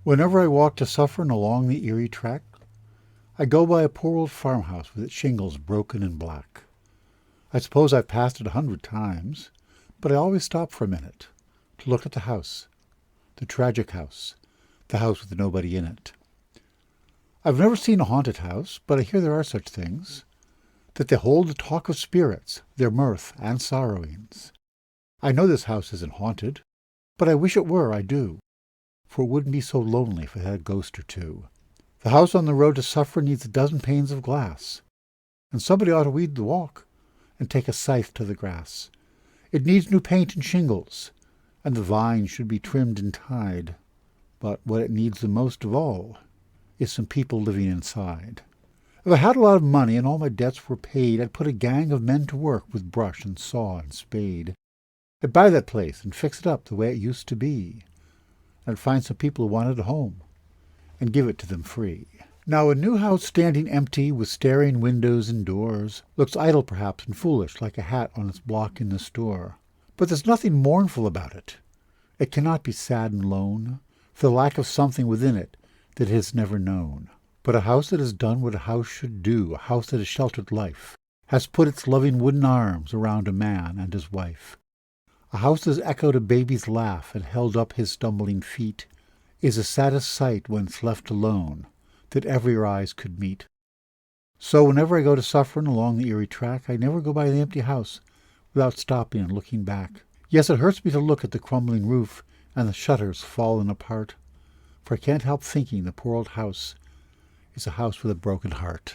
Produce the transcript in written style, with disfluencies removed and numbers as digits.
Whenever I walk to Suffern along the Erie track, I go by a poor old farmhouse with its shingles broken and black. I suppose I've passed it 100 times, but I always stop for a minute to look at the house, the tragic house, the house with nobody in it. I've never seen a haunted house, but I hear there are such things, that they hold the talk of spirits, their mirth and sorrowings. I know this house isn't haunted, but I wish it were, I do, for it wouldn't be so lonely if it had a ghost or two. The house on the road to Suffern needs a dozen panes of glass, and somebody ought to weed the walk and take a scythe to the grass. It needs new paint and shingles, and the vines should be trimmed and tied. But what it needs the most of all is some people living inside. If I had a lot of money and all my debts were paid, I'd put a gang of men to work with brush and saw and spade. I'd buy that place and fix it up the way it used to be. I'd find some people who wanted a home and give it to them free. Now a new house standing empty with staring windows and doors looks idle perhaps and foolish like a hat on its block in the store. But there's nothing mournful about it. It cannot be sad and lone for the lack of something within it that it has never known. But a house that has done what a house should do, a house that has sheltered life, has put its loving wooden arms around a man and his wife. A house that has echoed a baby's laugh and held up his stumbling feet is the saddest sight when it's left alone that ever your eyes could meet. So whenever I go to Suffern along the Erie track, I never go by the empty house without stopping and looking back. Yes, it hurts me to look at the crumbling roof and the shutters fallen apart, for I can't help thinking the poor old house is a house with a broken heart.